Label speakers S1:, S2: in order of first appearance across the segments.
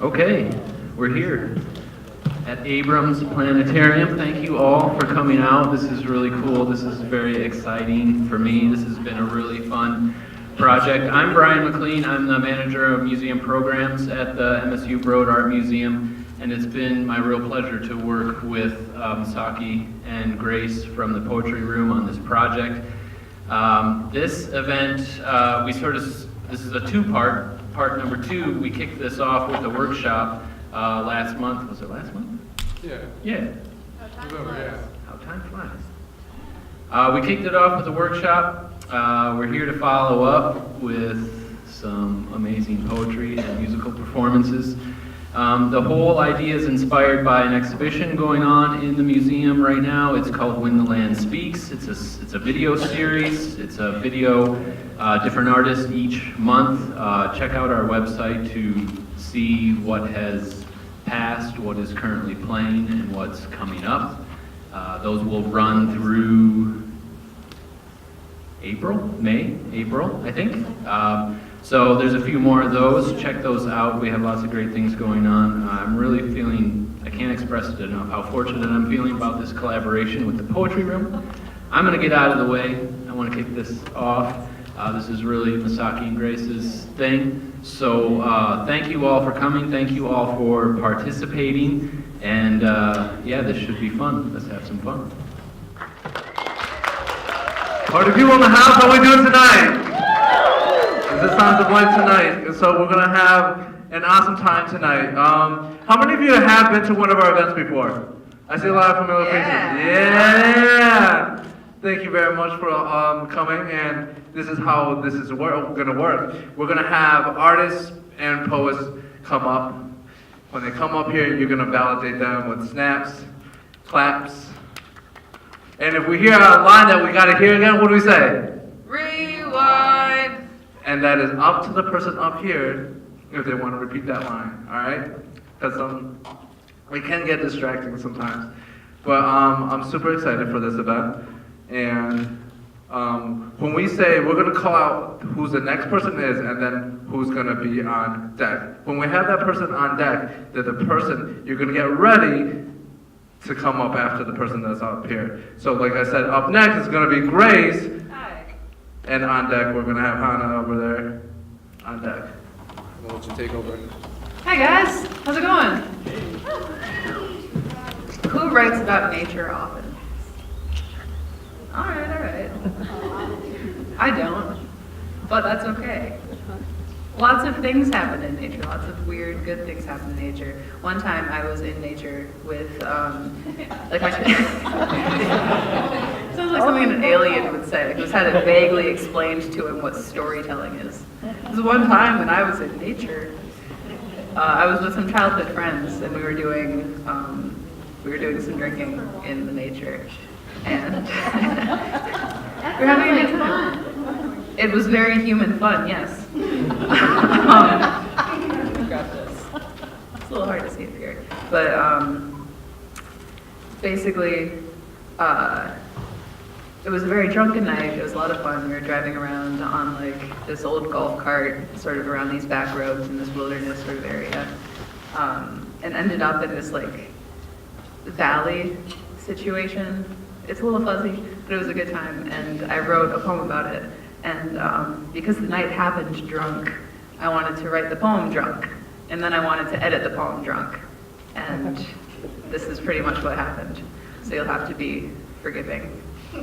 S1: Okay, we're here at Abrams Planetarium. Thank you all for coming out. This is really cool. This is very exciting for me. This has been a really fun project. I'm Brian McLean. I'm the manager of museum programs at the MSU Broad Art Museum, and it's been my real pleasure to work with Misaki and Grace from the Poetry Room on this project. This event, this is a two-part. Part number 2, we kicked this off with a workshop last month. Was it last month? Yeah.
S2: How time flies.
S1: How time flies. We kicked it off with a workshop. We're here to follow up with some amazing poetry and musical performances. The whole idea is inspired by an exhibition going on in the museum right now. It's called When the Land Speaks. It's a video series. It's a video, different artists each month. Check out our website to see what has passed, what is currently playing, and what's coming up. Those will run through April, I think. So there's a few more of those. Check those out. We have lots of great things going on. I'm really feeling, I can't express it enough, how fortunate I'm feeling about this collaboration with the Poetry Room. I'm going to get out of the way. I want to kick this off. This is really Misaki and Grace's thing. So thank you all for coming. Thank you all for participating. And yeah, this should be fun. Let's have some fun.
S2: Party people in the house, how are we doing tonight? This is Sounds of Life tonight. So we're going to have an awesome time tonight. How many of you have been to one of our events before? I see a lot of familiar faces. Yeah! Thank you very much for coming, and this is how this is going to work. We're going to have artists and poets come up. When they come up here, you're going to validate them with snaps, claps, and if we hear a line that we got to hear again, what do we say?
S3: Rewind.
S2: And that is up to the person up here if they want to repeat that line, all right? Because we can get distracting sometimes. But I'm super excited for this event. And when we say, we're going to call out who the next person is and then who's going to be on deck. When we have that person on deck, that the person, you're going to get ready to come up after the person that's up here. So like I said, up next is going to be Grace.
S3: Hi.
S2: And on deck, we're going to have Hannah over there on deck.
S4: I'll let you take over.
S3: Hi guys, how's it going? Who writes about nature often? All right. I don't, but that's okay. Lots of things happen in nature, lots of weird, good things happen in nature. One time I was in nature with, like my sounds like something an alien would say. It was had it vaguely explained to him what storytelling is. There was one time when I was in nature, I was with some childhood friends and we were doing some drinking in the nature. And we're having a good time. It was very human fun, yes. Grab this. It's a little hard to see up here. But basically, it was a very drunken night. It was a lot of fun. We were driving around on like this old golf cart, sort of around these back roads in this wilderness sort of area, and ended up in this like valley situation. It's a little fuzzy, but it was a good time, and I wrote a poem about it. And because the night happened drunk, I wanted to write the poem drunk, and then I wanted to edit the poem drunk. And this is pretty much what happened. So you'll have to be forgiving for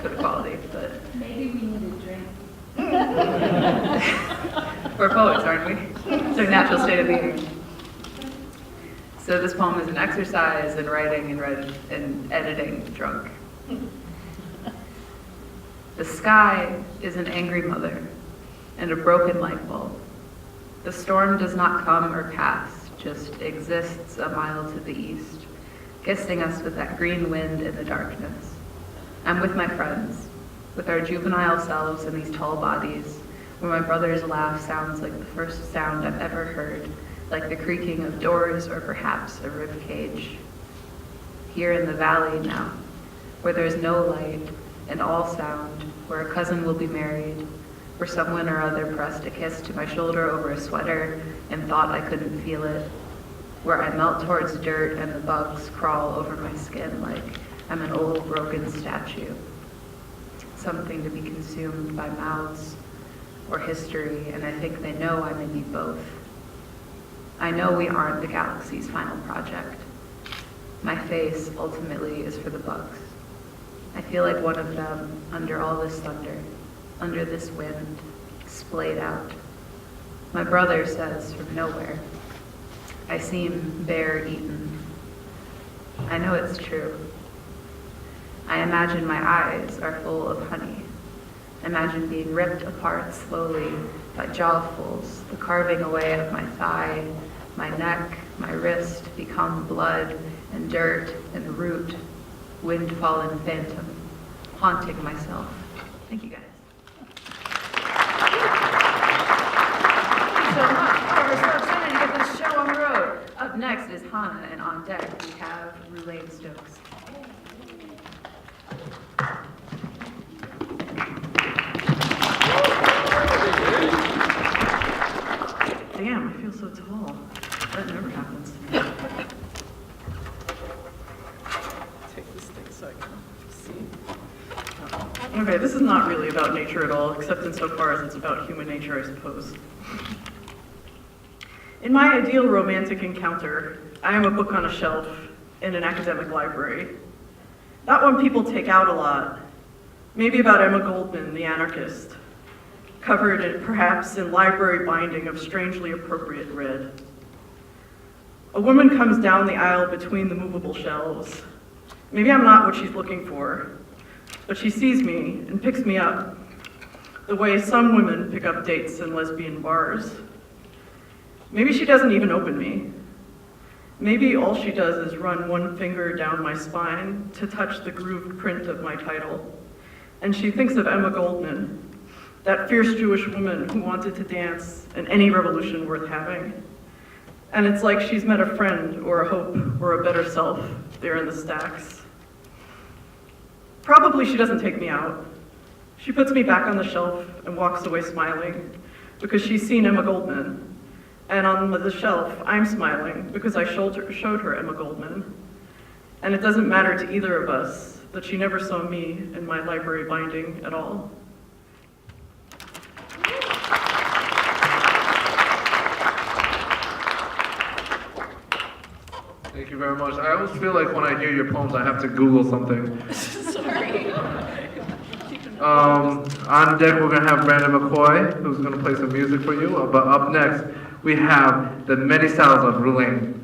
S3: the quality, but
S5: Maybe we need a drink.
S3: we're poets, aren't we? It's our natural state of being. So this poem is an exercise in writing and editing drunk. The sky is an angry mother and a broken light bulb. The storm does not come or pass, just exists a mile to the east, kissing us with that green wind in the darkness. I'm with my friends, with our juvenile selves in these tall bodies, where my brother's laugh sounds like the first sound I've ever heard, like the creaking of doors or perhaps a rib cage. Here in the valley now, where there's no light and all sound, where a cousin will be married, where someone or other pressed a kiss to my shoulder over a sweater and thought I couldn't feel it, where I melt towards dirt and the bugs crawl over my skin like I'm an old broken statue, something to be consumed by mouths or history, and I think they know I may be both. I know we aren't the galaxy's final project. My face ultimately is for the bugs. I feel like one of them under all this thunder, under this wind, splayed out. My brother says from nowhere, I seem bear-eaten. I know it's true. I imagine my eyes are full of honey. Imagine being ripped apart slowly by jawfuls, the carving away of my thigh, my neck, my wrist become blood and dirt and root, wind-fallen phantom, haunting myself. Thank you guys. Thank you so much. Oh, we're so excited to get this show on the road. Up next is Hannah, and on deck we have Roulaine Stokes. Damn, I feel so tall. That never happens to me. Take this thing so I can see. Okay, this is not really about nature at all, except insofar as it's about human nature, I suppose. In my ideal romantic encounter, I am a book on a shelf in an academic library. That one people take out a lot. Maybe about Emma Goldman, the anarchist, covered perhaps in library binding of strangely appropriate red. A woman comes down the aisle between the movable shelves. Maybe I'm not what she's looking for, but she sees me and picks me up, the way some women pick up dates in lesbian bars. Maybe she doesn't even open me. Maybe all she does is run one finger down my spine to touch the grooved print of my title. And she thinks of Emma Goldman, that fierce Jewish woman who wanted to dance in any revolution worth having. And it's like she's met a friend or a hope or a better self there in the stacks. Probably she doesn't take me out. She puts me back on the shelf and walks away smiling because she's seen Emma Goldman. And on the shelf, I'm smiling because I showed her Emma Goldman. And it doesn't matter to either of us that she never saw me in my library binding at all.
S2: Thank you very much. I always feel like when I hear your poems, I have to Google something.
S3: Sorry.
S2: On deck, we're gonna have Brandon McCoy, who's gonna play some music for you. But up next, we have the many styles of Roulaine.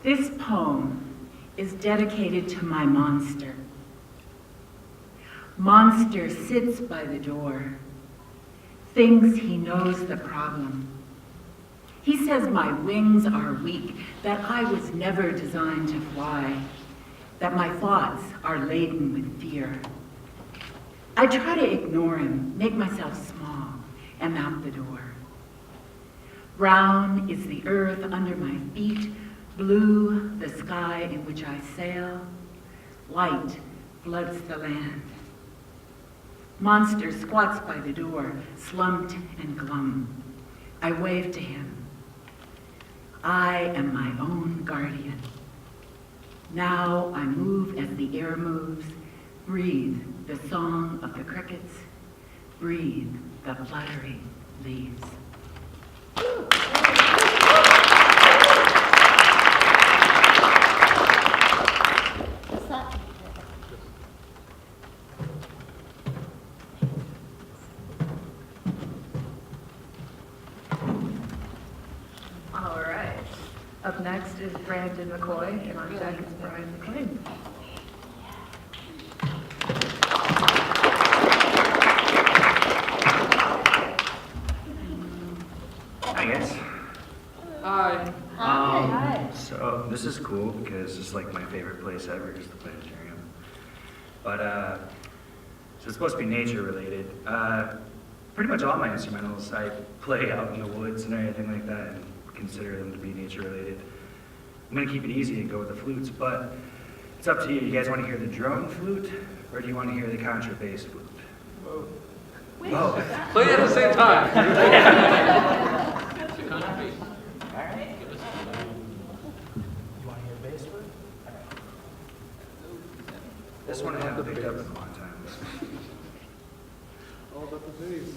S5: This poem is dedicated to my monster. Monster sits by the door, thinks he knows the problem. He says my wings are weak, that I was never designed to fly, that my thoughts are laden with fear. I try to ignore him, make myself small, and out the door. Brown is the earth under my feet, blue the sky in which I sail, light floods the land. Monster squats by the door, slumped and glum. I wave to him. I am my own guardian. Now I move as the air moves, breathe the song of the crickets, breathe the fluttering leaves.
S3: All right. Up next is Brandon McCoy, and on deck is Brian McLean.
S6: Hi guys.
S4: Hi.
S6: So this is cool because it's like my favorite place ever is the planetarium. But So it's supposed to be nature related. Pretty much all my instrumentals I play out in the woods and everything like that and consider them to be nature related. I'm gonna keep it easy and go with the flutes, but it's up to you. You guys want to hear the drone flute, or do you want to hear the contrabass flute? Both.
S2: Play it at the same time.
S6: This one I haven't picked up in a long time.
S4: All about the bass.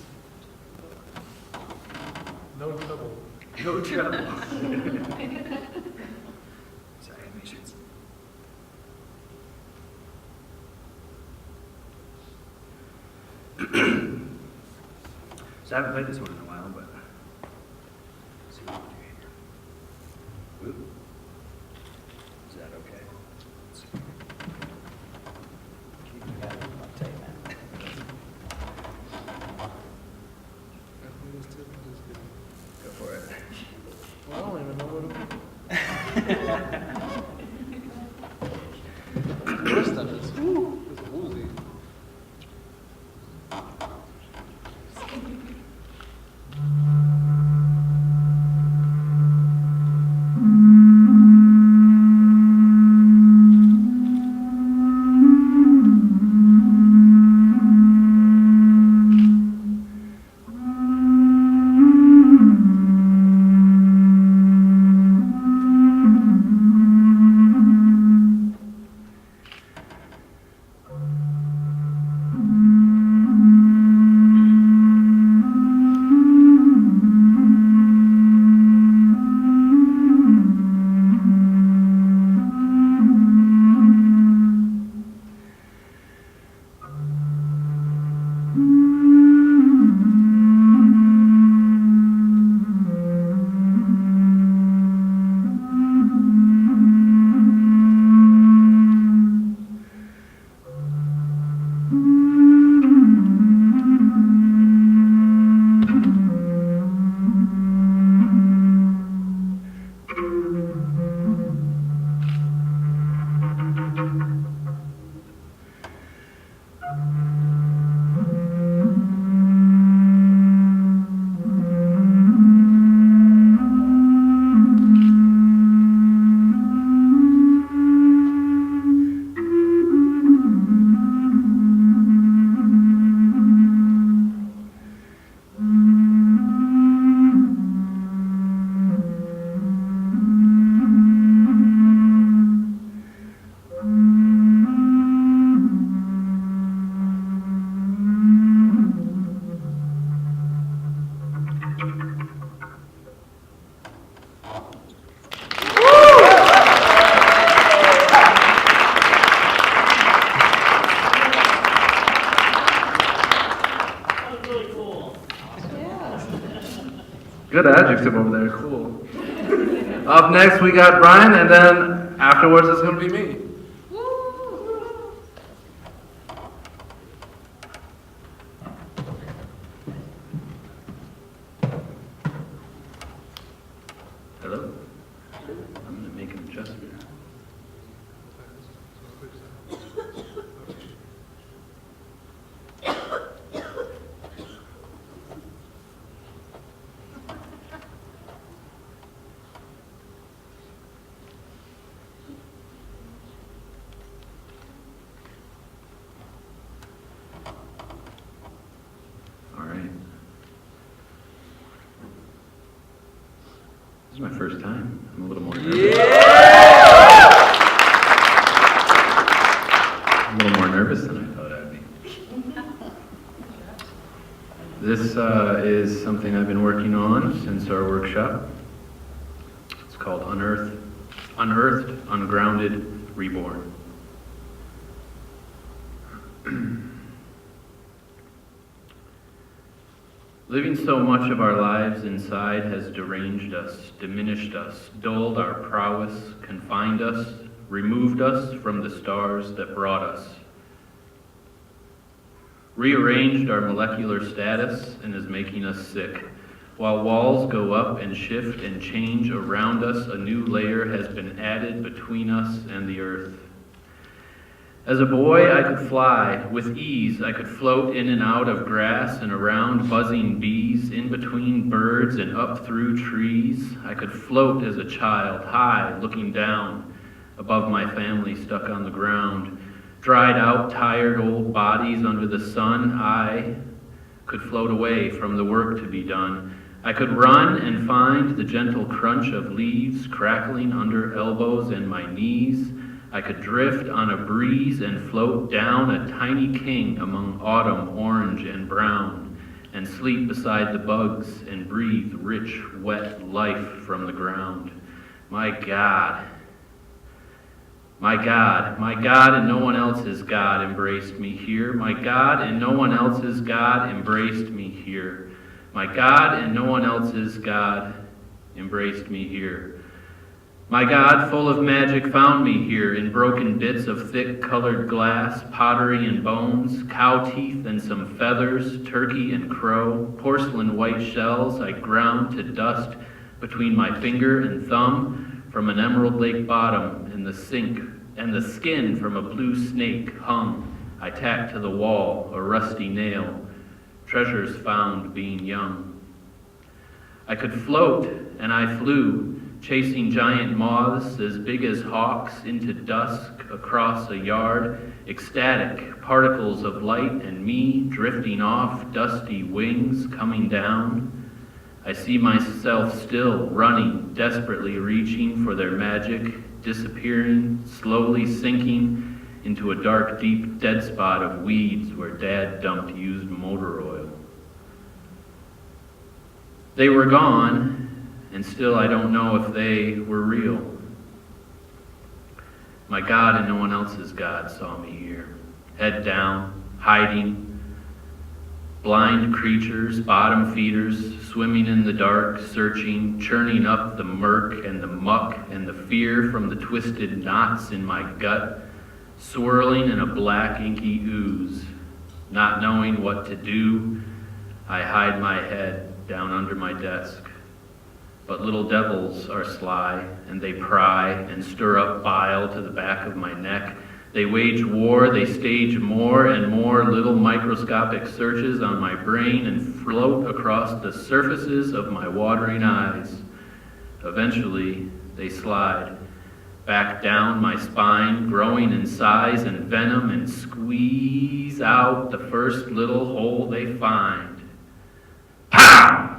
S4: No trouble.
S6: No trouble. Sorry, I make sure it's... So I haven't played this one in a while, but let's see what we do here. Whoop. Is that okay? Let's see. Go for it.
S4: I don't even know what the rest of it is. It's woozy.
S2: Good adjective over there, cool. Up next, we got Brian, and then afterwards, it's going to be me.
S1: Hello? I'm going to make an adjustment. All right. This is my first time. I'm a little more nervous. I'm a little more nervous than I thought I'd be. This is something I've been working on since our workshop. It's called Unearthed, Ungrounded, Reborn. Living so much of our lives inside has deranged us, diminished us, dulled our prowess, confined us, removed us from the stars that brought us, rearranged our molecular status and is making us sick. While walls go up and shift and change around us, a new layer has been added between us and the earth. As a boy, I could fly. With ease, I could float in and out of grass and around buzzing bees, in between birds and up through trees. I could float as a child, high, looking down, above my family stuck on the ground. Dried out, tired old bodies under the sun. I could float away from the work to be done. I could run and find the gentle crunch of leaves crackling under elbows and my knees. I could drift on a breeze and float down a tiny king among autumn orange and brown, and sleep beside the bugs and breathe rich, wet life from the ground. My God, my God, my God, and no one else's God embraced me here. My God, and no one else's God embraced me here. My God, and no one else's God embraced me here. My God, full of magic, found me here in broken bits of thick colored glass, pottery and bones, cow teeth and some feathers, turkey and crow, porcelain white shells I ground to dust between my finger and thumb from an emerald lake bottom, and the skin from a blue snake hung. I tacked to the wall a rusty nail, treasures found being young. I could float, and I flew, chasing giant moths as big as hawks into dusk across a yard, ecstatic particles of light and me drifting off dusty wings coming down. I see myself still running, desperately reaching for their magic, disappearing, slowly sinking into a dark, deep dead spot of weeds where Dad dumped used motor oil. They were gone, and still I don't know if they were real. My God and no one else's God saw me here, head down, hiding, blind creatures, bottom feeders, swimming in the dark, searching, churning up the murk and the muck and the fear from the twisted knots in my gut, swirling in a black inky ooze. Not knowing what to do, I hide my head down under my desk. But little devils are sly, and they pry and stir up bile to the back of my neck. They wage war, they stage more and more little microscopic searches on my brain and float across the surfaces of my watering eyes. Eventually, they slide back down my spine, growing in size and venom, and squeeze out the first little hole they find. Pow!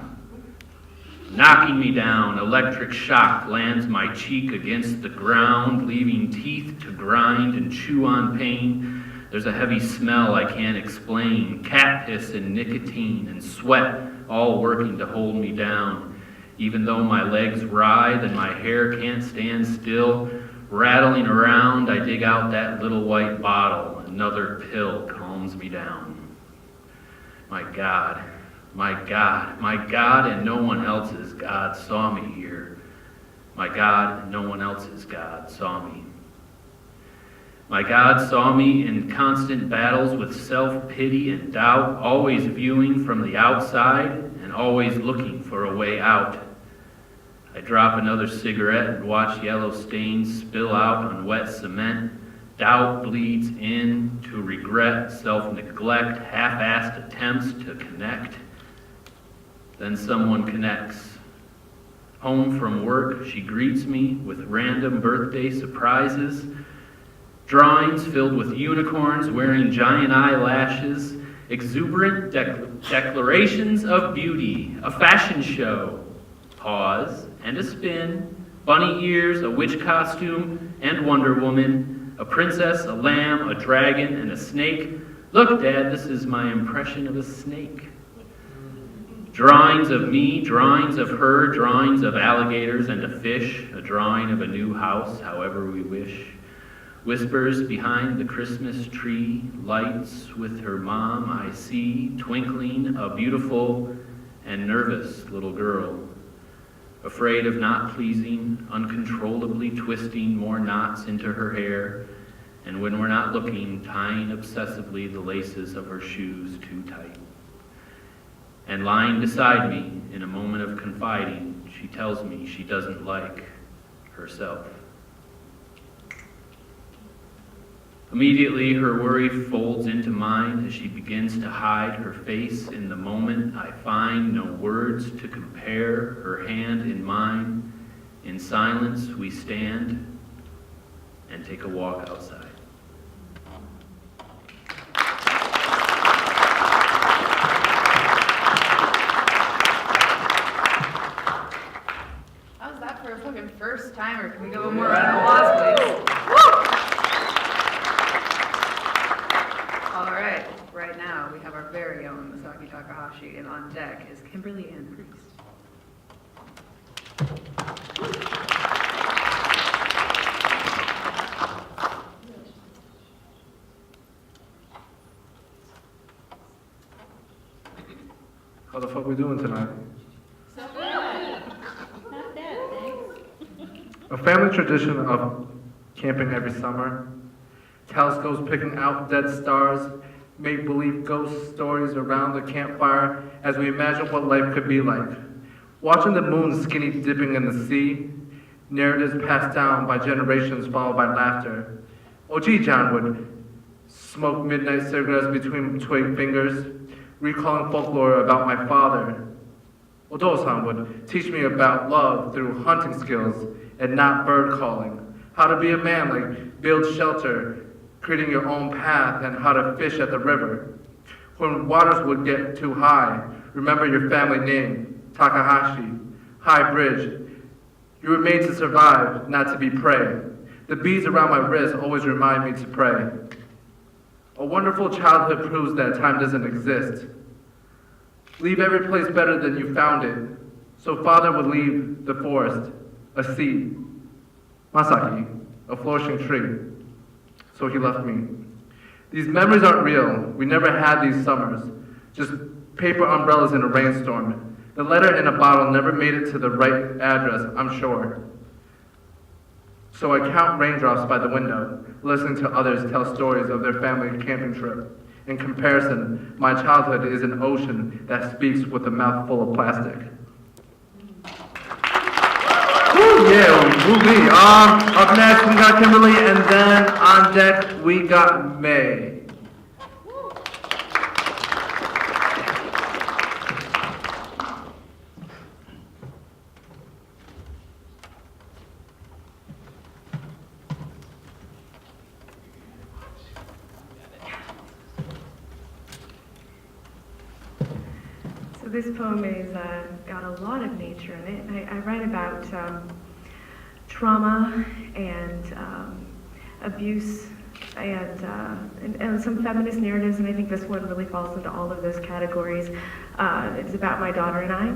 S1: Knocking me down, electric shock lands my cheek against the ground, leaving teeth to grind and chew on pain. There's a heavy smell I can't explain, cat piss and nicotine and sweat all working to hold me down. Even though my legs writhe and my hair can't stand still, rattling around, I dig out that little white bottle. Another pill calms me down. My God. My God, my God, and no one else's God saw me here. My God, and no one else's God saw me. My God saw me in constant battles with self-pity and doubt, always viewing from the outside and always looking for a way out. I drop another cigarette and watch yellow stains spill out on wet cement. Doubt bleeds in to regret, self-neglect, half-assed attempts to connect. Then someone connects. Home from work, she greets me with random birthday surprises, drawings filled with unicorns wearing giant eyelashes, exuberant declarations of beauty, a fashion show, pause, and a spin, bunny ears, a witch costume, and Wonder Woman, a princess, a lamb, a dragon, and a snake. Look, Dad, this is my impression of a snake. Drawings of me, drawings of her, drawings of alligators and a fish, a drawing of a new house, however we wish. Whispers behind the Christmas tree, lights with her mom I see, twinkling, a beautiful and nervous little girl. Afraid of not pleasing, uncontrollably twisting more knots into her hair, and when we're not looking, tying obsessively the laces of her shoes too tight. And lying beside me in a moment of confiding, she tells me she doesn't like herself. Immediately, her worry folds into mine as she begins to hide her face in the moment. I find no words to compare her hand in mine. In silence, we stand and take a walk outside.
S3: How's that for a fucking first timer? Can we go one more round of applause, please? Woo! All right, right now we have our very own Masaki Takahashi, and on deck is Kimberly Ann Priest.
S2: How the fuck we doing tonight?
S7: So good. Not bad, thanks.
S2: A family tradition of camping every summer, telescopes picking out dead stars, make-believe ghost stories around the campfire as we imagine what life could be like. Watching the moon skinny dipping in the sea, narratives passed down by generations followed by laughter. Oji-chan would smoke midnight cigarettes between twig fingers, recalling folklore about my father. Odo-san would teach me about love through hunting skills and not bird calling, how to be a man, like build shelter, creating your own path, and how to fish at the river. When waters would get too high, remember your family name, Takahashi, High Bridge. You were made to survive, not to be prey. The beads around my wrist always remind me to pray. A wonderful childhood proves that time doesn't exist. Leave every place better than you found it. So father would leave the forest, a seed. Masaki, a flourishing tree. So he left me. These memories aren't real. We never had these summers. Just paper umbrellas in a rainstorm. The letter in a bottle never made it to the right address, I'm sure. So I count raindrops by the window, listening to others tell stories of their family camping trip. In comparison, my childhood is an ocean that speaks with a mouthful of plastic. Woo, yeah, woo me. Up next we got Kimberly, and then on deck we got May.
S8: This poem is got a lot of nature in it. I write about trauma and abuse and some feminist narratives, and I think this one really falls into all of those categories. It's about my daughter and I,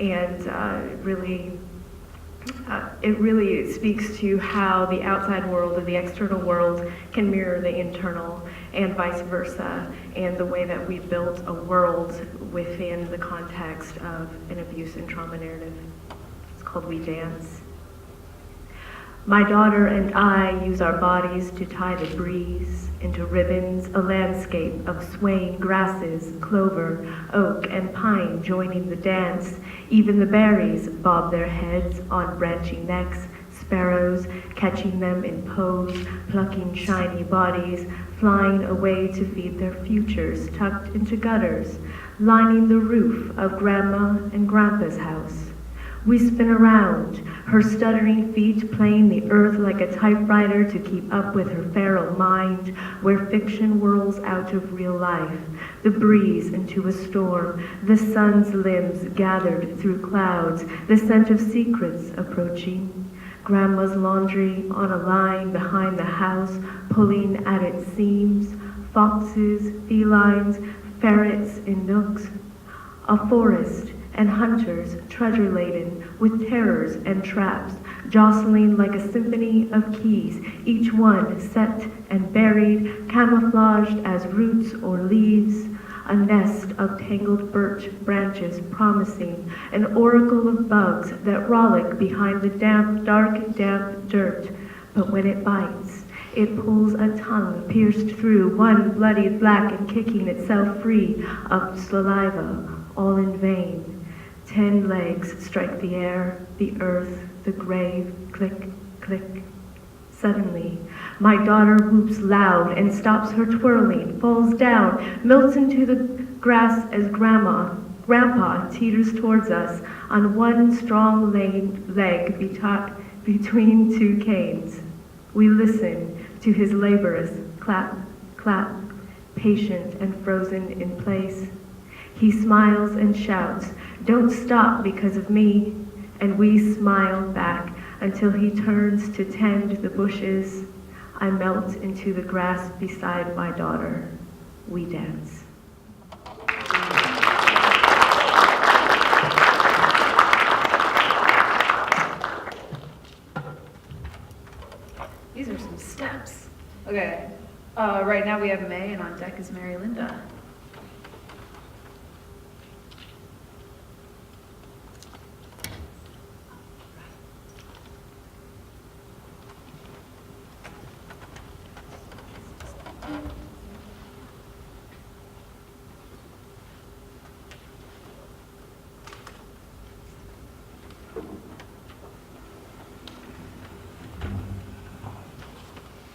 S8: and it really speaks to how the outside world or the external world can mirror the internal, and vice versa, and the way that we built a world within the context of an abuse and trauma narrative. It's called We Dance. My daughter and I use our bodies to tie the breeze into ribbons, a landscape of swaying grasses, clover, oak, and pine joining the dance. Even the berries bob their heads on branching necks, sparrows catching them in pose, plucking shiny bodies, flying away to feed their futures tucked into gutters, lining the roof of Grandma and Grandpa's house. We spin around, her stuttering feet playing the earth like a typewriter to keep up with her feral mind, where fiction whirls out of real life, the breeze into a storm, the sun's limbs gathered through clouds, the scent of secrets approaching. Grandma's laundry on a line behind the house, pulling at its seams, foxes, felines, ferrets in nooks, a forest and hunters treasure-laden with terrors and traps, jostling like a symphony of keys, each one set and buried, camouflaged as roots or leaves, a nest of tangled birch branches promising an oracle of bugs that frolic behind the damp dirt. But when it bites, it pulls a tongue pierced through, one bloodied black and kicking itself free of saliva, all in vain. 10 legs strike the air, the earth, the grave, click, click. Suddenly, my daughter whoops loud and stops her twirling, falls down, melts into the grass as Grandpa teeters towards us on one strong leg between two canes. We listen to his laborious clap, clap, patient and frozen in place. He smiles and shouts, "Don't stop because of me," and we smile back until he turns to tend the bushes. I melt into the grass beside my daughter. We dance.
S3: These are some steps. Okay, right now we have May, and on deck is Mary Linda.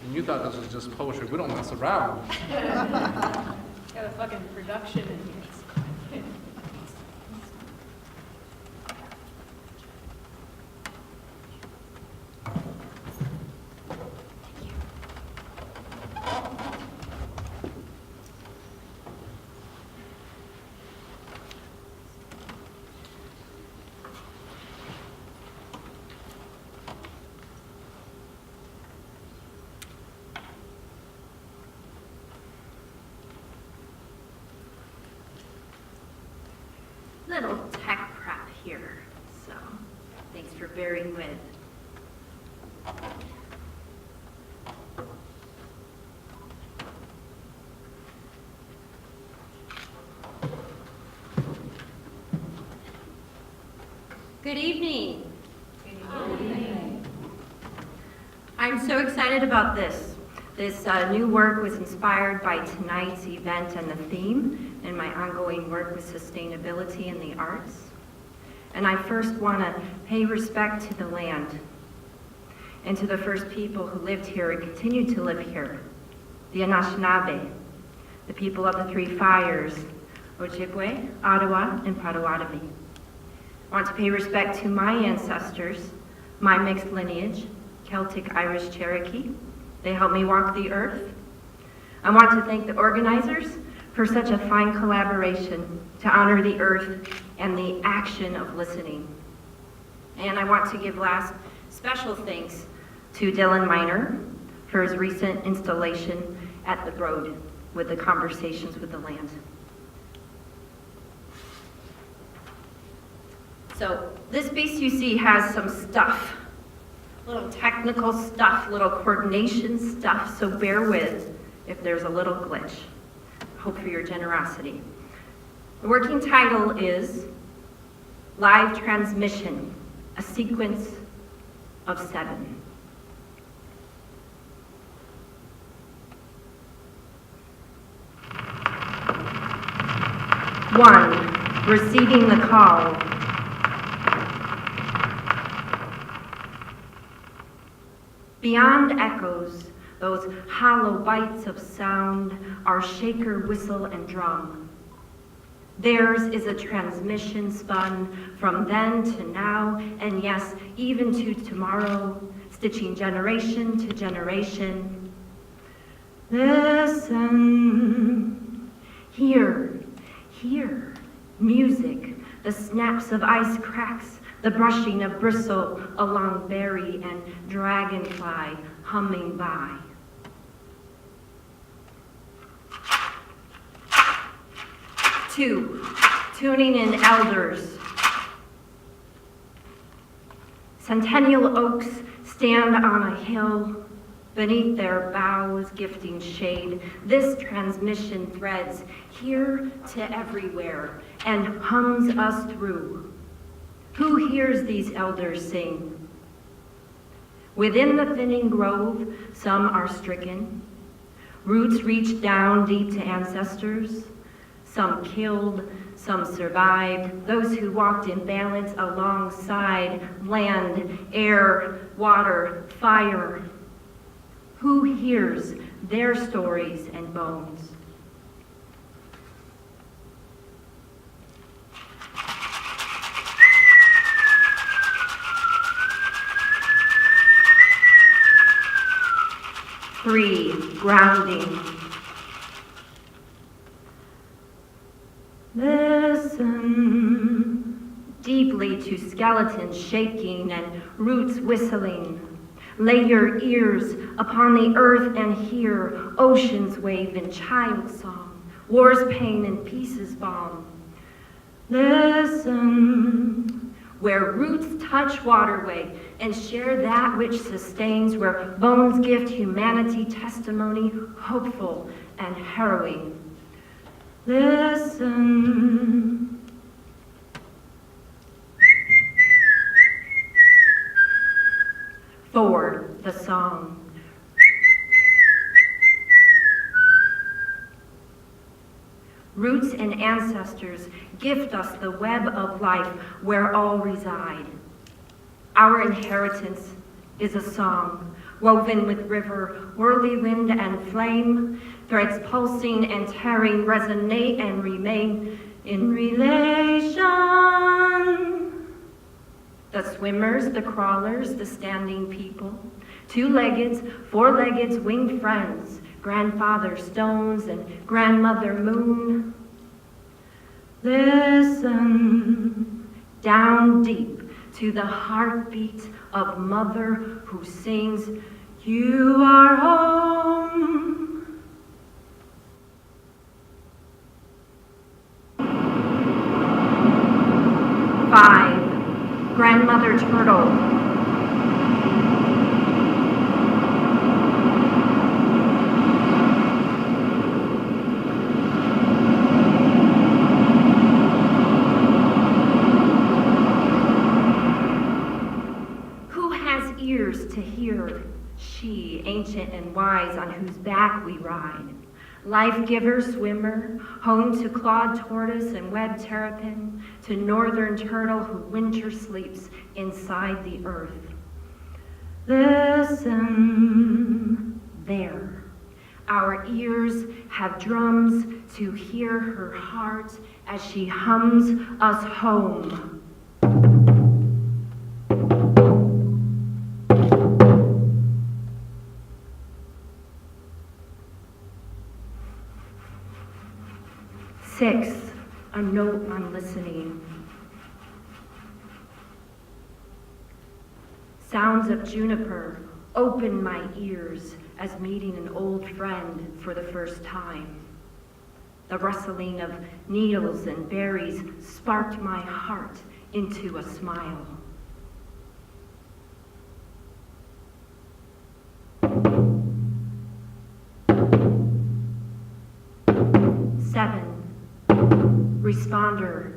S4: And you thought this was just poetry. We don't mess around.
S7: Got a fucking production in here.
S9: Little tech prep here, so thanks for bearing with. Good evening. I'm so excited about this. This new work was inspired by tonight's event and the theme, and my ongoing work with sustainability in the arts. And I first want to pay respect to the land and to the first people who lived here and continue to live here, the Anishinaabe, the people of the Three Fires, Ojibwe, Ottawa, and Potawatomi. I want to pay respect to my ancestors, my mixed lineage, Celtic, Irish, Cherokee. They helped me walk the earth. I want to thank the organizers for such a fine collaboration to honor the earth and the action of listening. And I want to give last special thanks to Dylan Miner for his recent installation at the Broad with the Conversations with the Land. So this piece you see has some stuff, little technical stuff, little coordination stuff, so bear with if there's a little glitch. Hope for your generosity. The working title is Live Transmission, a Sequence of 7. One, receiving the call. Beyond echoes, those hollow bites of sound are shaker, whistle, and drum. Theirs is a transmission spun from then to now, and yes, even to tomorrow, stitching generation to generation. Listen, hear, music, the snaps of ice cracks, the brushing of bristle along berry and dragonfly humming by. Two, tuning in elders. Centennial oaks stand on a hill, beneath their boughs gifting shade. This transmission threads here to everywhere and hums us through. Who hears these elders sing? Within the thinning grove, some are stricken. Roots reach down deep to ancestors. Some killed, some survived. Those who walked in balance alongside land, air, water, fire. Who hears their stories and bones? Three, grounding. Listen deeply to skeletons shaking and roots whistling. Lay your ears upon the earth and hear oceans wave in child song, war's pain and peace's balm. Listen, where roots touch waterway and share that which sustains, where bones gift humanity testimony, hopeful and harrowing. Listen. Four, the song. Roots and ancestors gift us the web of life where all reside. Our inheritance is a song, woven with river, whirlwind and flame, threads pulsing and tearing, resonate and remain in relation. The swimmers, the crawlers, the standing people, two-leggeds, four-leggeds, winged friends, grandfather stones and grandmother moon. Listen down deep to the heartbeat of mother who sings, "You are home." Five, grandmother turtle. To hear, she, ancient and wise, on whose back we ride. Life-giver, swimmer, home to clawed tortoise and webbed terrapin, to northern turtle who winter sleeps inside the earth. Listen, there. Our ears have drums to hear her heart as she hums us home. Six, a note on listening. Sounds of juniper open my ears as meeting an old friend for the first time. The rustling of needles and berries sparked my heart into a smile. Seven, responder.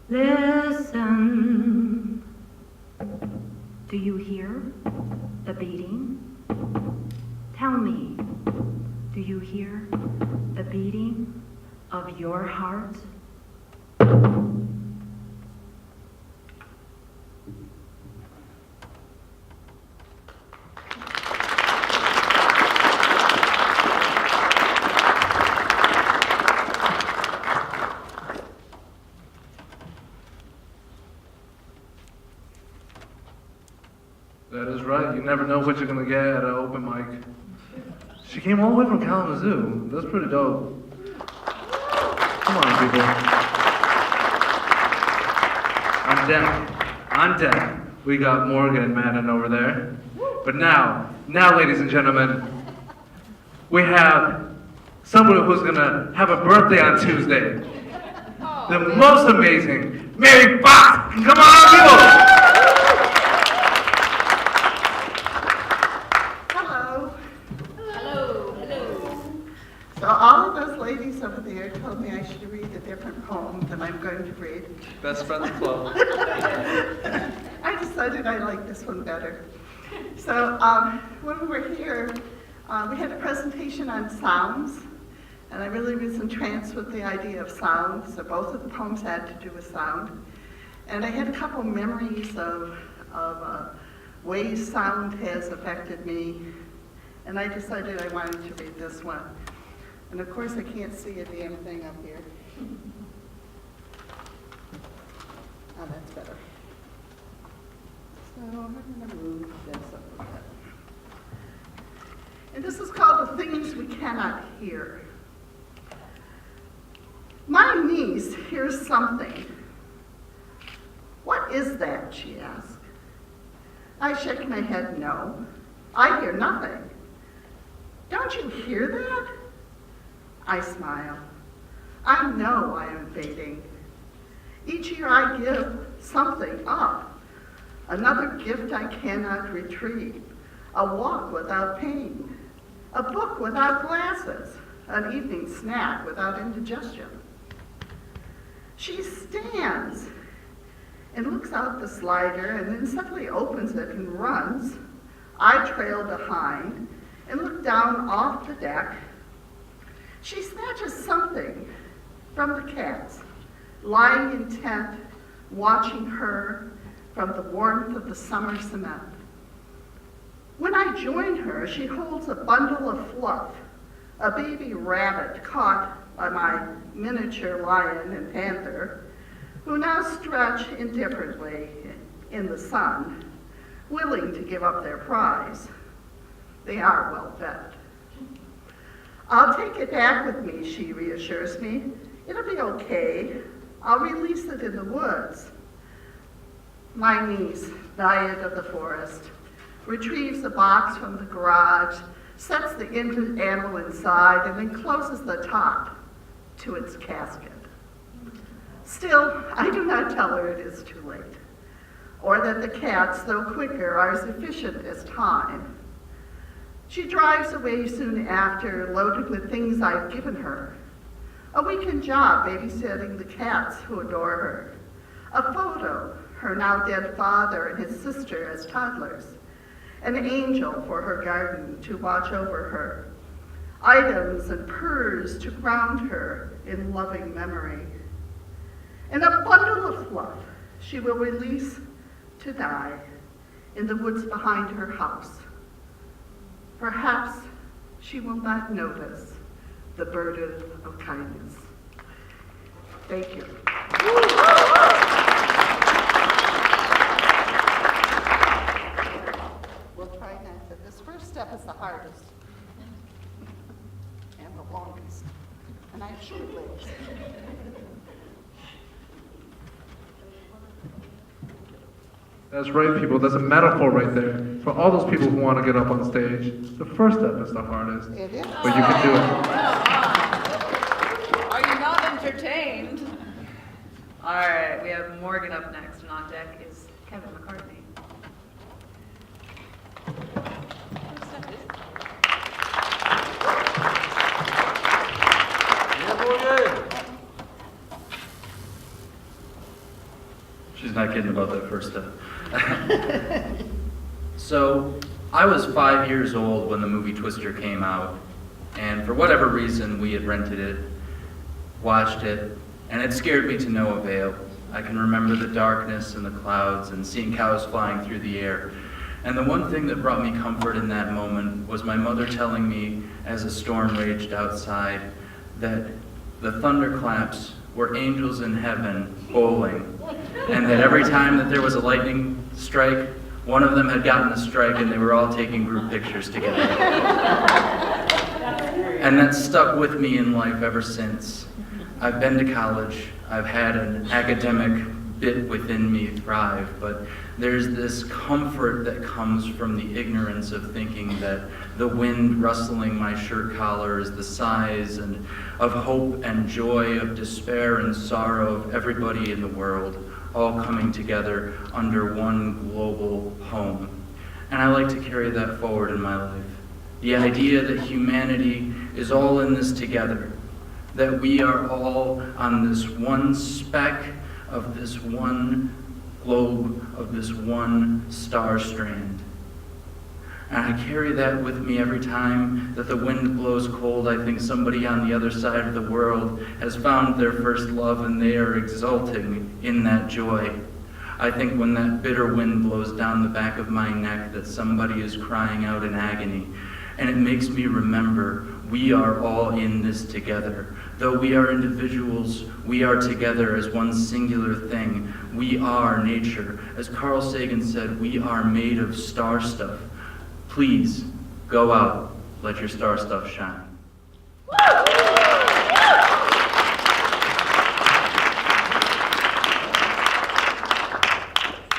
S9: Listen. Do you hear the beating? Tell me, do you hear the beating of your heart?
S2: That is right. You never know what you're gonna get at an open mic. She came all the way from Kalamazoo. That's pretty dope. Come on, people. On deck, we got Morgan Madden over there. But now, ladies and gentlemen, we have someone who's gonna have a birthday on Tuesday. The most amazing Mary Fox. Come on, people.
S10: So all of those ladies over there told me I should read a different poem than I'm going to read.
S2: Best Friends Club.
S10: I decided I like this one better. So when we were here, we had a presentation on sounds, and I really was entranced with the idea of sound. So both of the poems had to do with sound. And I had a couple memories of ways sound has affected me, and I decided I wanted to read this one. And of course, I can't see a damn thing up here. Oh, that's better. So I'm going to move this up a bit. And this is called The Things We Cannot Hear. My niece hears something. What is that, she asked. I shake my head no. I hear nothing. Don't you hear that? I smile. I know I am fading. Each year I give something up. Another gift I cannot retrieve. A walk without pain. A book without glasses. An evening snack without indigestion. She stands and looks out the slider and then suddenly opens it and runs. I trail behind and look down off the deck. She snatches something from the cats, lying intent, watching her from the warmth of the summer cement. When I join her, she holds a bundle of fluff, a baby rabbit caught by my miniature lion and panther, who now stretch indifferently in the sun, willing to give up their prize. They are well fed. I'll take it back with me, she reassures me. It'll be okay. I'll release it in the woods. My niece, Diet of the Forest, retrieves the box from the garage, sets the animal inside, and then closes the top to its casket. Still, I do not tell her it is too late, or that the cats, though quicker, are as efficient as time. She drives away soon after, loaded with things I've given her. A weekend job babysitting the cats who adore her. A photo, her now dead father and his sister as toddlers. An angel for her garden to watch over her. Items and purrs to ground her in loving memory. And a bundle of fluff she will release to die in the woods behind her house. Perhaps she will not notice the burden of kindness. Thank you. We'll try not to. This first step is the hardest and the longest. And I have short legs.
S2: That's right, people. That's a metaphor right there for all those people who want to get up on stage. The first step is the hardest,
S10: It is.
S2: but you can do it.
S3: Are you not entertained? All right, we have Morgan up next, and on deck is Kevin McCartney.
S11: She's not kidding about that first step. So, I was 5 years old when the movie Twister came out, and for whatever reason, we had rented it, watched it, and it scared me to no avail. I can remember the darkness and the clouds and seeing cows flying through the air. And the one thing that brought me comfort in that moment was my mother telling me, as a storm raged outside, that the thunderclaps were angels in heaven bowling, and that every time that there was a lightning strike, one of them had gotten a strike and they were all taking group pictures together. And that stuck with me in life ever since. I've been to college, I've had an academic bit within me thrive, but there's this comfort that comes from the ignorance of thinking that the wind rustling my shirt collar is the size and of hope and joy, of despair and sorrow of everybody in the world, all coming together under one global home. And I like to carry that forward in my life. The idea that humanity is all in this together, that we are all on this one speck of this one globe, of this one star strand. And I carry that with me every time that the wind blows cold. I think somebody on the other side of the world has found their first love and they are exulting in that joy. I think when that bitter wind blows down the back of my neck that somebody is crying out in agony. And it makes me remember we are all in this together. Though we are individuals, we are together as one singular thing. We are nature. As Carl Sagan said, we are made of star stuff. Please, go out, let your star stuff shine.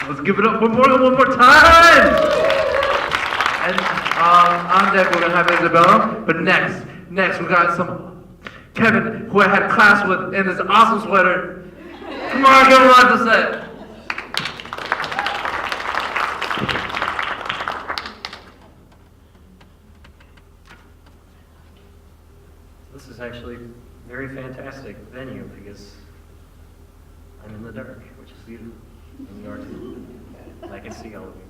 S2: Let's give it up for Morgan one more time! And on deck we're gonna have Isabella, but next we got some Kevin, who I had class with in his awesome sweater. Come on, give him a lot to say.
S12: This is actually a very fantastic venue because I'm in the dark, which is beautiful. And you are too. And I can see all of you.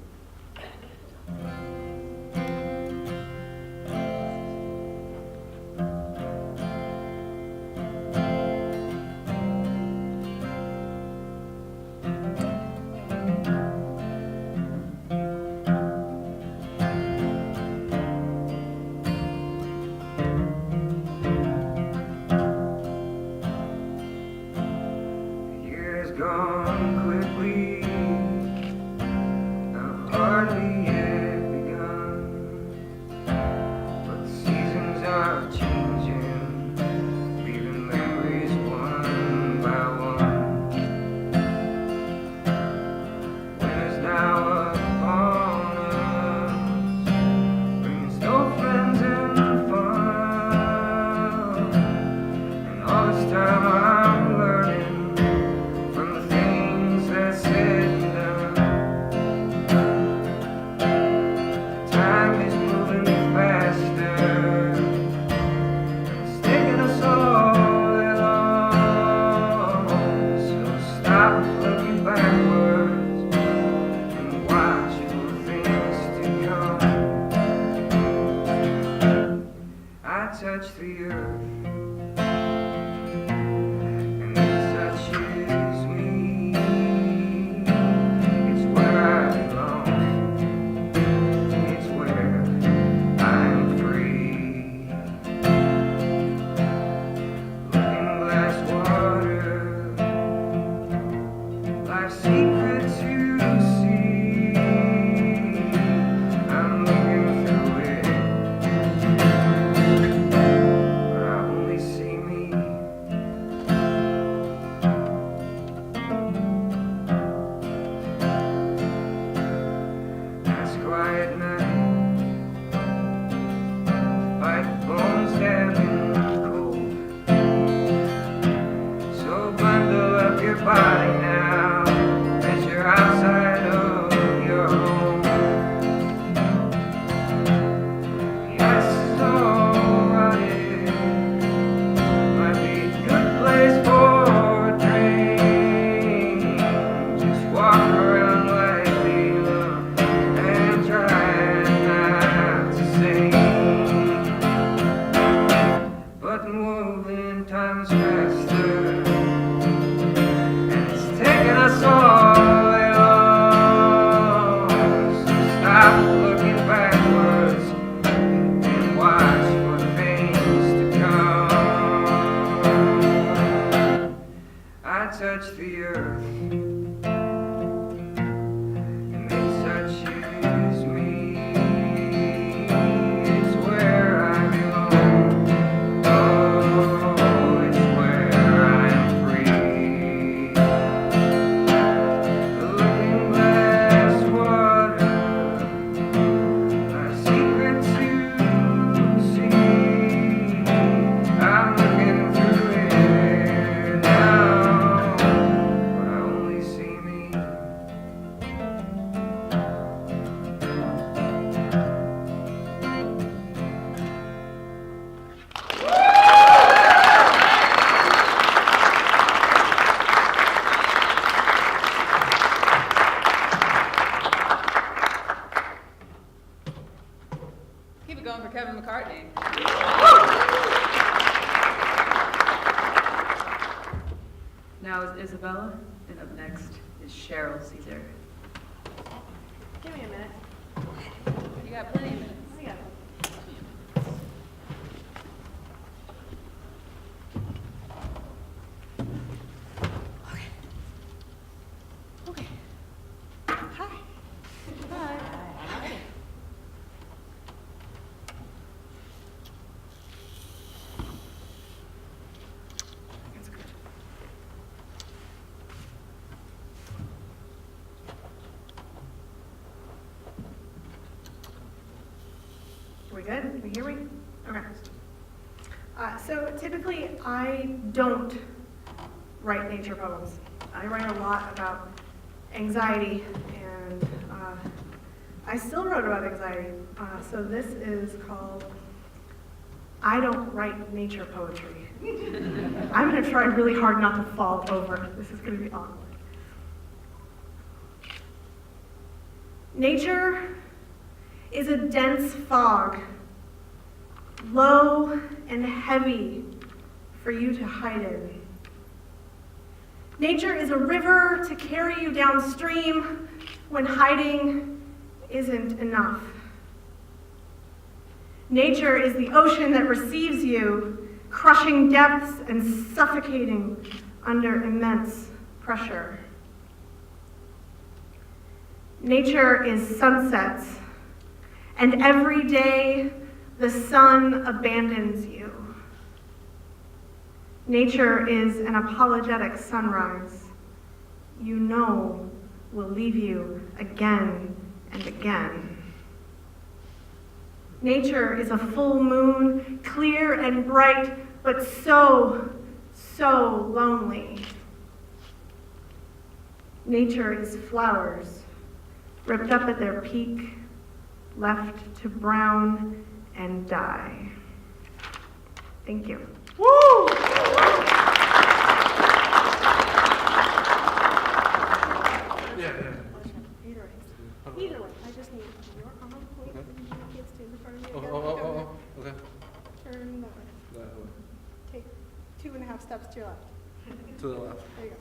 S13: Years gone quickly, I've hardly yet begun, but the seasons are changing, leaving memories one by one. Winter's now upon us, bringing snow friends and fun, and all this time I'm learning from the things that's said and done. Time is moving faster, it's taking us all along. So stop looking backwards and watch for things to come. I touch the earth, and it touches me. It's where I belong. It's where I'm free. Looking glass water, life's secret to see. I'm looking through it, but I only see me. Last quiet night, fight bones down in the cold. So bundle up your body now, as you're outside of your home. Yes, it's alright. Might be a good place for a drink. Just walk around lightly and try not to sing. But moving time's faster, and it's taking us all along. So stop looking backwards and watch for things to come. I touch the earth, and it touches me. It's where I belong. Oh, it's where I'm free. Looking glass water, my secret to see. I'm looking through it now, but I only see me.
S7: Keep it going for Kevin McCartney.
S3: Now is Isabella, and up next is Shay. Cheryl Caesar.
S7: Give me a minute. You got plenty of minutes. I got Okay. Hi. Hi.
S14: We good? We hear me? Okay. So typically, I don't write nature poems. I write a lot about anxiety, and I still wrote about anxiety. So this is called I Don't Write Nature Poetry. I'm going to try really hard not to fall over. This is going to be awkward. Nature is a dense fog, low and heavy for you to hide in. Nature is a river to carry you downstream when hiding isn't enough. Nature is the ocean that receives you, crushing depths and suffocating under immense pressure. Nature is sunsets, and every day the sun abandons you. Nature is an apologetic sunrise you know will leave you again and again. Nature is a full moon, clear and bright, but so lonely. Nature is flowers, ripped up at their peak, left to brown and die. Thank you.
S2: Woo!
S14: Either way, I just need your arm, wait, you can't stand in front of me.
S4: Okay.
S14: Turn that way.
S4: That way.
S14: Take 2.5 steps to your left.
S4: To the left.
S14: There you go.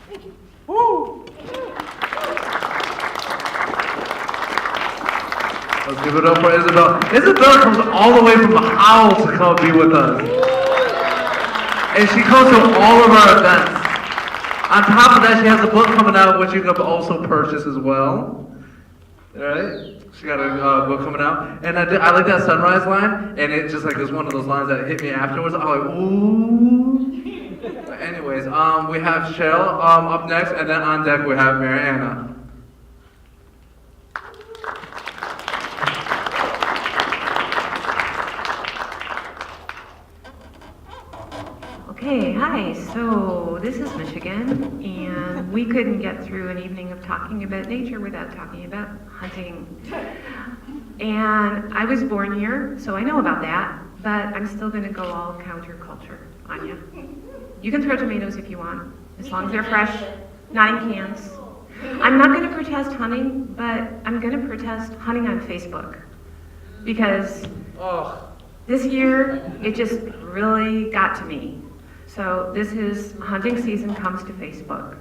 S14: Thank you.
S2: Woo! Let's give it up for Isabel. Isabel comes all the way from the howl to come be with us. And she comes to all of our events. On top of that, she has a book coming out, which you can also purchase as well. Alright? She got a book coming out. And I like that sunrise line, and it just like is one of those lines that hit me afterwards. I'm like, ooh. But anyways, we have Cheryl up next, and then on deck we have Mariana.
S15: Okay, hi. So this is Michigan, and we couldn't get through an evening of talking about nature without talking about hunting. And I was born here, so I know about that, but I'm still going to go all counterculture on you. You can throw tomatoes if you want, as long as they're fresh, not in cans. I'm not going to protest hunting, but I'm going to protest hunting on Facebook. Because this year, it just really got to me. So this is hunting season comes to Facebook.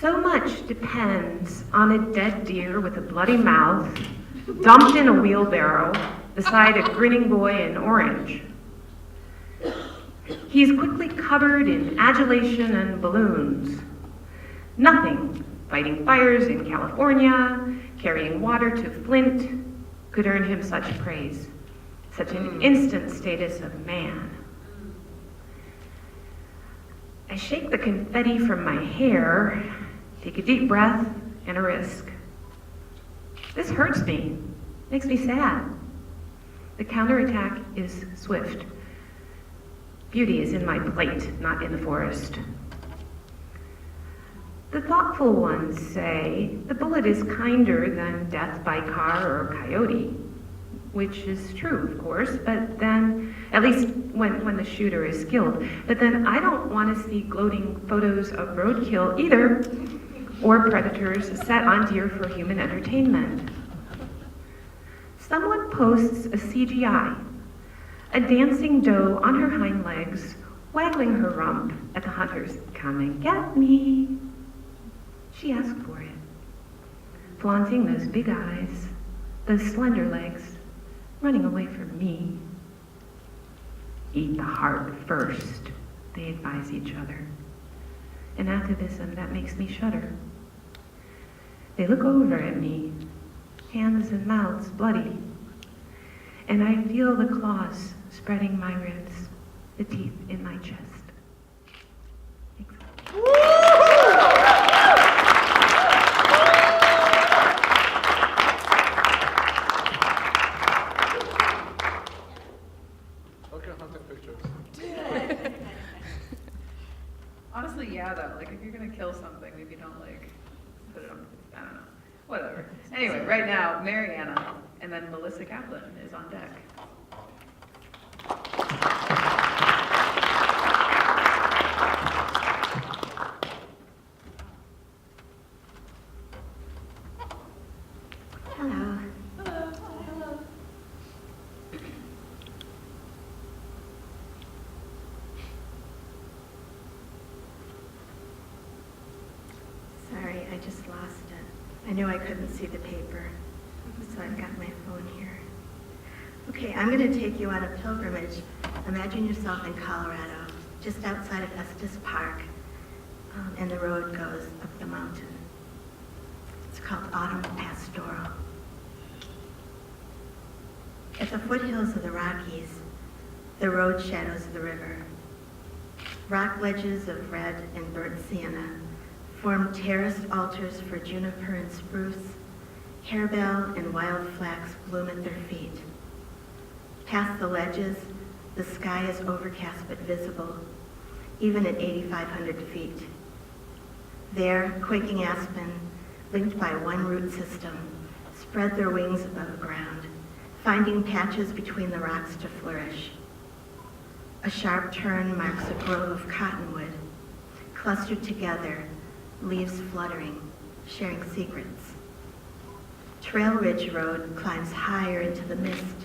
S15: So much depends on a dead deer with a bloody mouth, dumped in a wheelbarrow beside a grinning boy in orange. He's quickly covered in adulation and balloons. Nothing, fighting fires in California, carrying water to Flint, could earn him such praise. Such an instant status of man. I shake the confetti from my hair, take a deep breath, and a risk. This hurts me, makes me sad. The counterattack is swift. Beauty is in my plate, not in the forest. The thoughtful ones say the bullet is kinder than death by car or coyote. Which is true, of course, but then, at least when the shooter is skilled, but then I don't want to see gloating photos of roadkill either, or predators set on deer for human entertainment. Someone posts a CGI, a dancing doe on her hind legs, waggling her rump at the hunters. Come and get me. She asked for it, flaunting those big eyes, those slender legs, running away from me. Eat the heart first, they advise each other. And activism, that makes me shudder. They look over at me, hands and mouths bloody, and I feel the claws spreading my ribs, the teeth in my chest.
S4: Okay, hunting pictures.
S3: Honestly, yeah, though, like, if you're gonna kill something, maybe don't, like, put it on, I don't know, whatever. Anyway, right now, Mariana, and then Melissa Kaplan is on deck.
S9: Hello. Sorry, I just lost it. I knew I couldn't see the paper, so I've got my phone here. Okay, I'm going to take you on a pilgrimage. Imagine yourself in Colorado, just outside of Estes Park, and the road goes up the mountain. It's called Autumn Pastoral. At the foothills of the Rockies, the road shadows the river. Rock ledges of red and burnt sienna form terraced altars for juniper and spruce. Harebell and wild flax bloom at their feet. Past the ledges, the sky is overcast but visible, even at 8,500 feet. There, quaking aspen, linked by one root system, spread their wings above ground, finding patches between the rocks to flourish. A sharp turn marks a grove of cottonwood, clustered together, leaves fluttering, sharing secrets. Trail Ridge Road climbs higher into the mist.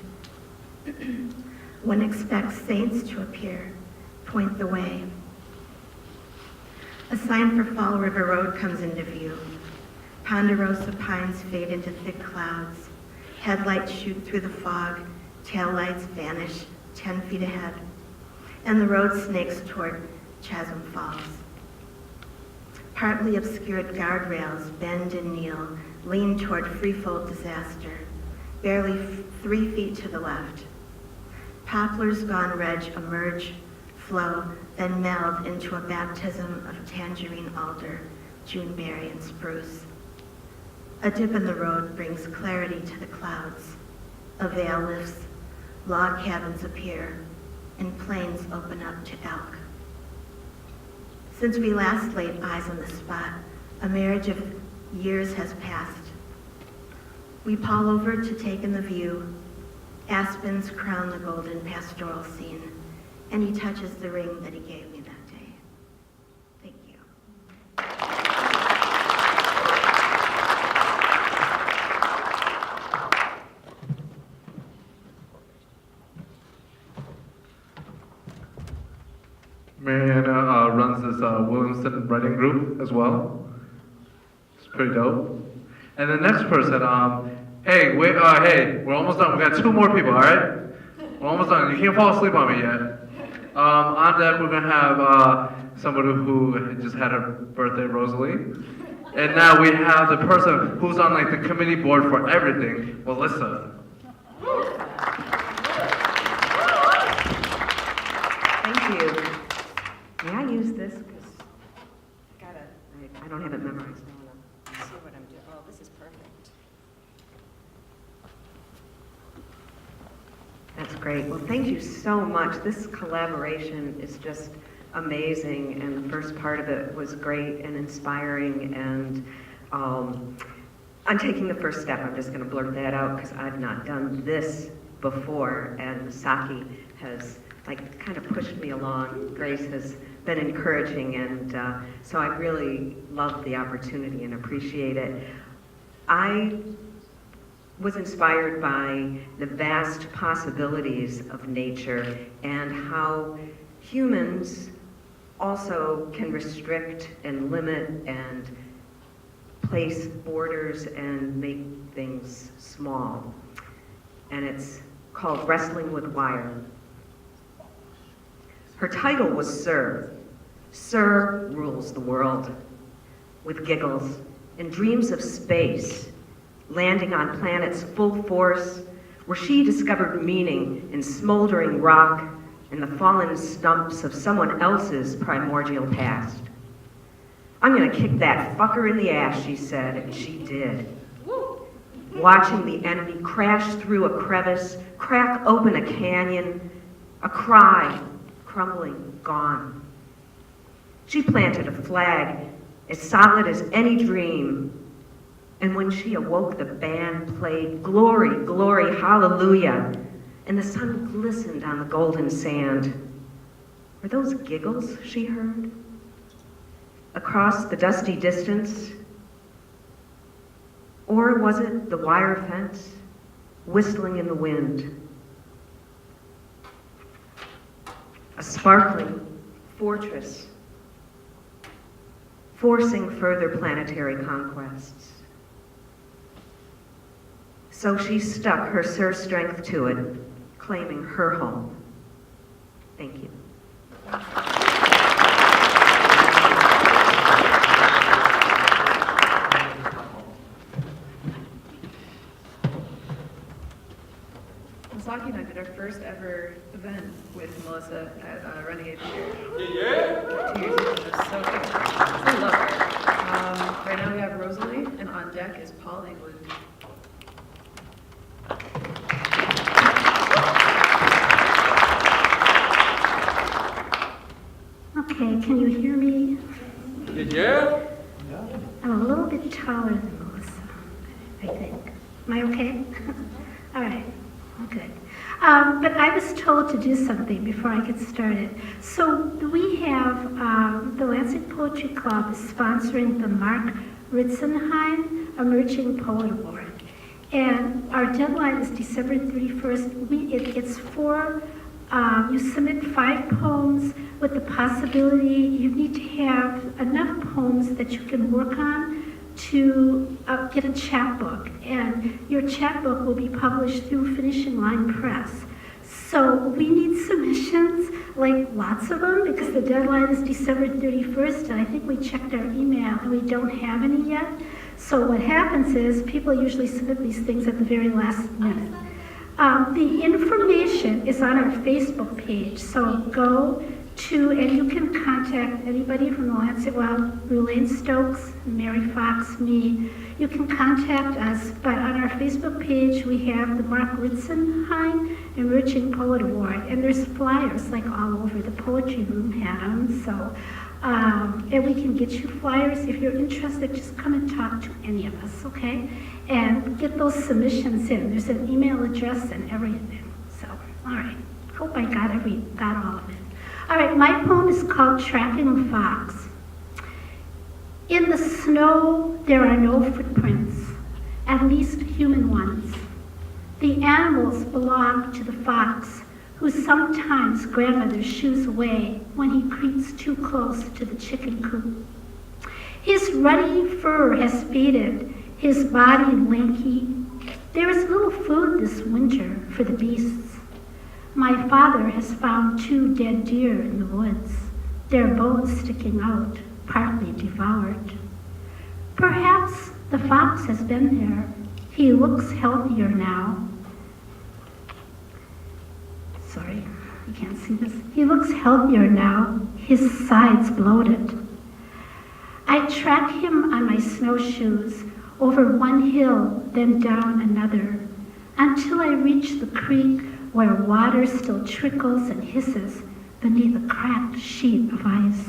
S9: One expects saints to appear, point the way. A sign for Fall River Road comes into view. Ponderosa pines fade into thick clouds. Headlights shoot through the fog. Taillights vanish 10 feet ahead. And the road snakes toward Chasm Falls. Partly obscured guardrails bend and kneel, lean toward freefold disaster, barely 3 feet to the left. Poplars gone reg emerge, flow, then meld into a baptism of tangerine alder, juneberry, and spruce. A dip in the road brings clarity to the clouds. A veil lifts, log cabins appear, and plains open up to elk. Since we last laid eyes on the spot, a marriage of years has passed. We pull over to take in the view. Aspens crown the golden pastoral scene, and he touches the ring that he gave me that day. Thank you.
S2: Mariana runs this Williamston writing group as well. It's pretty dope. And the next person, hey, wait, hey, we're almost done. We got 2 more people, all right? We're almost done. You can't fall asleep on me yet. On deck, we're gonna have somebody who just had her birthday, Rosalie. And now we have the person who's on like the committee board for everything, Melissa.
S15: Thank you. May I use this? Because I don't have it memorized.
S7: See what I'm doing. Oh, this is perfect.
S15: That's great. Well, thank you so much. This collaboration is just amazing, and the first part of it was great and inspiring, and I'm taking the first step. I'm just going to blurt that out because I've not done this before, and Saki has like kind of pushed me along. Grace has been encouraging, and so I really love the opportunity and appreciate it. I was inspired by the vast possibilities of nature and how
S16: Humans also can restrict and limit and place borders and make things small. And it's called Wrestling with Wire. Her title was Sir. Sir rules the world. With giggles and dreams of space, landing on planets full force, where she discovered meaning in smoldering rock and the fallen stumps of someone else's primordial past. I'm gonna kick that fucker in the ass, she said, and she did. Watching the enemy crash through a crevice, crack open a canyon, a cry, crumbling, gone. She planted a flag as solid as any dream, and when she awoke, the band played Glory, Glory, Hallelujah, and the sun glistened on the golden sand. Were those giggles she heard? Across the dusty distance? Or was it the wire fence whistling in the wind? A sparkling fortress, forcing further planetary conquests. So she stuck her Sir strength to it, claiming her home. Thank you.
S3: Masaki and I did our first ever event with Melissa at Renegade Theater. 2 years ago. It was so good. I love her. Right now we have Rosalie, and on deck is Paul England.
S17: Okay, can you hear me?
S4: Yeah?
S17: I'm a little bit taller than Melissa, I think. Am I okay? All right, good. But I was told to do something before I get started. So we have, the Lansing Poetry Club is sponsoring the Mark Ritzenheim Emerging Poet Award. And our deadline is December 31st. It's for, you submit 5 poems with the possibility, you need to have enough poems that you can work on to get a chapbook, and your chapbook will be published through Finishing Line Press. So we need submissions, like lots of them, because the deadline is December 31st, and I think we checked our email and we don't have any yet. So what happens is people usually submit these things at the very last minute. The information is on our Facebook page, so go to, and you can contact anybody from the Lansing, well, Rulaine Stokes, Mary Fox, me. You can contact us, but on our Facebook page, we have the Mark Ritzenheim Emerging Poet Award, and there's flyers like all over. The Poetry Room had them, so, and we can get you flyers. If you're interested, just come and talk to any of us, okay? And get those submissions in. There's an email address and everything, so, all right. Hope I got all of it. All right, my poem is called Tracking a Fox. In the snow, there are no footprints, at least human ones. The animals belong to the fox, who sometimes grandmother's shoes away when he creeps too close to the chicken coop. His ruddy fur has faded, his body lanky. There is little food this winter for the beasts. My father has found 2 dead deer in the woods, their bones sticking out, partly devoured. Perhaps the fox has been there. He looks healthier now. Sorry, you can't see this. He looks healthier now, his sides bloated. I track him on my snowshoes over one hill, then down another, until I reach the creek where water still trickles and hisses beneath a cracked sheet of ice.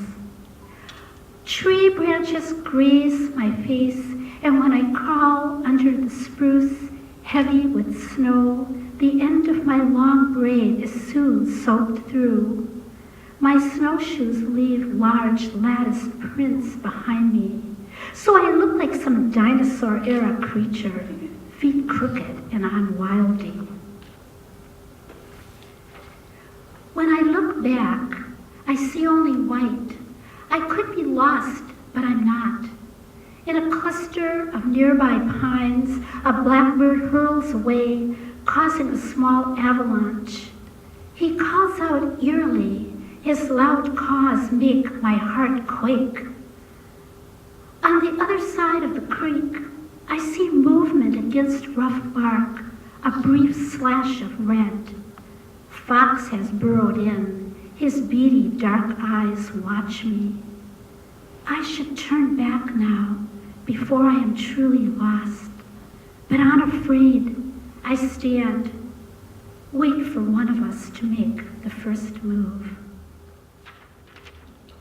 S17: Tree branches graze my face, and when I crawl under the spruce, heavy with snow, the end of my long braid is soon soaked through. My snowshoes leave large latticed prints behind me, so I look like some dinosaur-era creature, feet crooked and unwieldy. When I look back, I see only white. I could be lost, but I'm not. In a cluster of nearby pines, a blackbird hurls away, causing a small avalanche. He calls out eerily, his loud caws make my heart quake. On the other side of the creek, I see movement against rough bark, a brief slash of red. Fox has burrowed in, his beady dark eyes watch me. I should turn back now, before I am truly lost. But unafraid, I stand, wait for one of us to make the first move.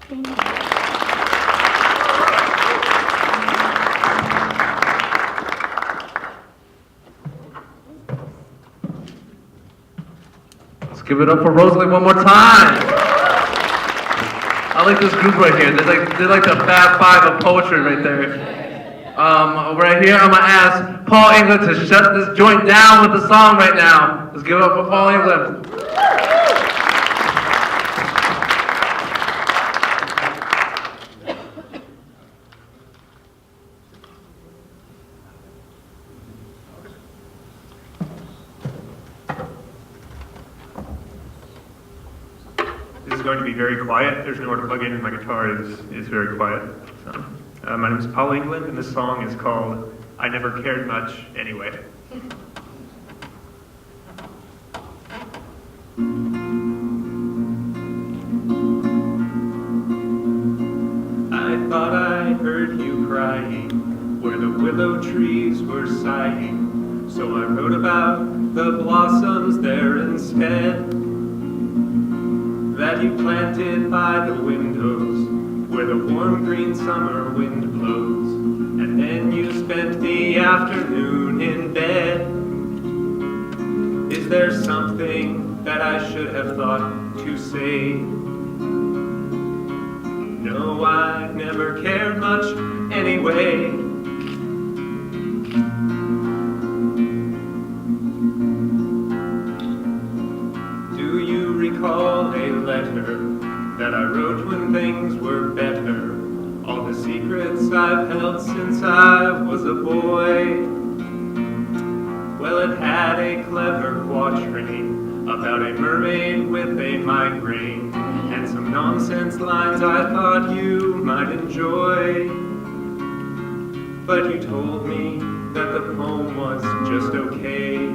S17: Thank you.
S2: Let's give it up for Rosalie one more time. I like this group right here. They're like the Fab Five of poetry right there. Right here, I'm gonna ask Paul England to shut this joint down with the song right now. Let's give it up for Paul England.
S18: This is going to be very quiet. There's nowhere to plug in, and my guitar is very quiet. So, my name is Paul England, and this song is called I Never Cared Much Anyway.
S19: I thought I heard you crying where the willow trees were sighing, so I wrote about the blossoms there instead, that you planted by the windows where the warm green summer wind blows, and then you spent the afternoon in bed. Is there something that I should have thought to say? No, I never cared much anyway. Do you recall a letter that I wrote when things were better? All the secrets I've held since I was a boy. Well, it had a clever quatrain about a mermaid with a migraine, and some nonsense lines I thought you might enjoy. But you told me that the poem was just okay,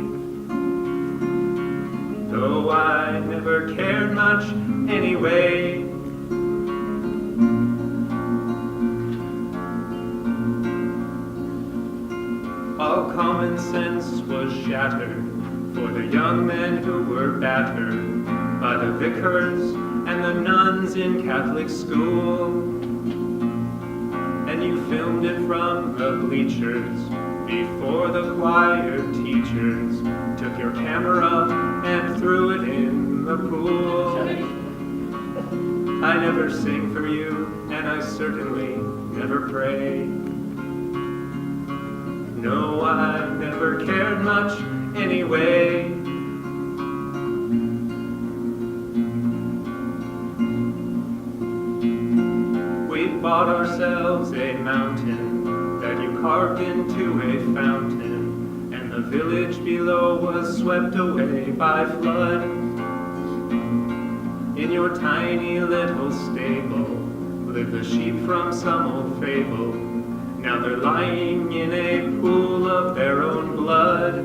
S19: though I never cared much anyway. All common sense was shattered for the young men who were battered by the vicars and the nuns in Catholic school. And you filmed it from the bleachers before the choir teachers took your camera and threw it in the pool. I never sing for you, and I certainly never pray. No, I never cared much anyway. We bought ourselves a mountain that you carved into a fountain, and the village below was swept away by flood. In your tiny little stable lived the sheep from some old fable. Now they're lying in a pool of their own blood.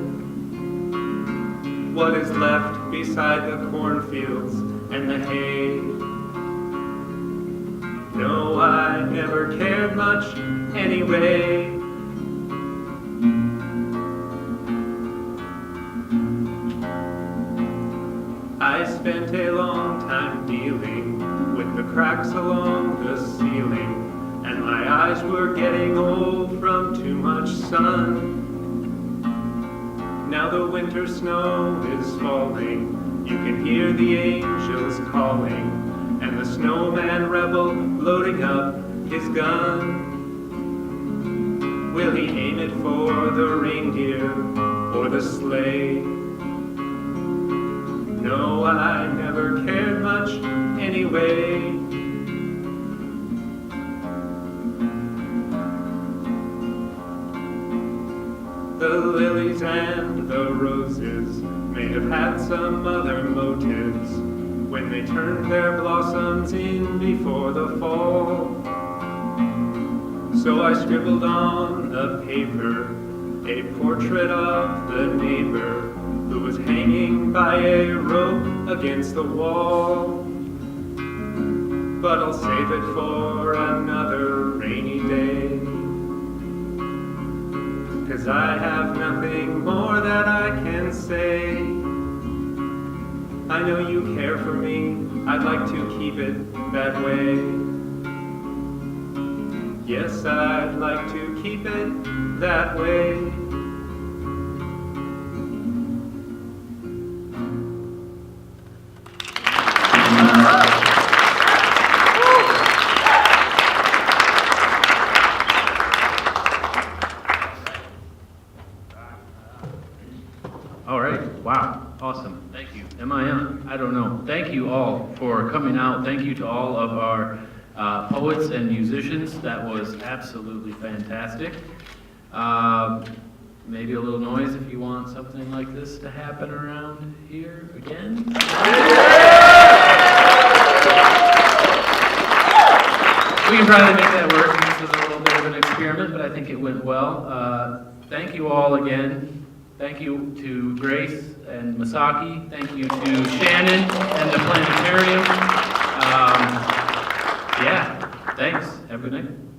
S19: What is left beside the cornfields and the hay? No, I never cared much anyway. I spent a long time dealing with the cracks along the ceiling, and my eyes were getting old from too much sun. Now the winter snow is falling, you can hear the angels calling, and the snowman rebel loading up his gun. Will he aim it for the reindeer or the sleigh? No, I never cared much anyway. The lilies and the roses may have had some other motives when they turned their blossoms in before the fall. So I scribbled on the paper a portrait of the neighbor who was hanging by a rope against the wall. But I'll save it for another rainy day, 'cause I have nothing more that I can say. I know you care for me, I'd like to keep it that way. Yes, I'd like to keep it that way.
S1: All right, wow, awesome, thank you. Am I on? I don't know. Thank you all for coming out. Thank you to all of our poets and musicians. That was absolutely fantastic. Maybe a little noise if you want something like this to happen around here again. We can probably make that work. This is a little bit of an experiment, but I think it went well. Thank you all again. Thank you to Grace and Masaki. Thank you to Shannon and the Planetarium. Yeah, thanks. Have a good night.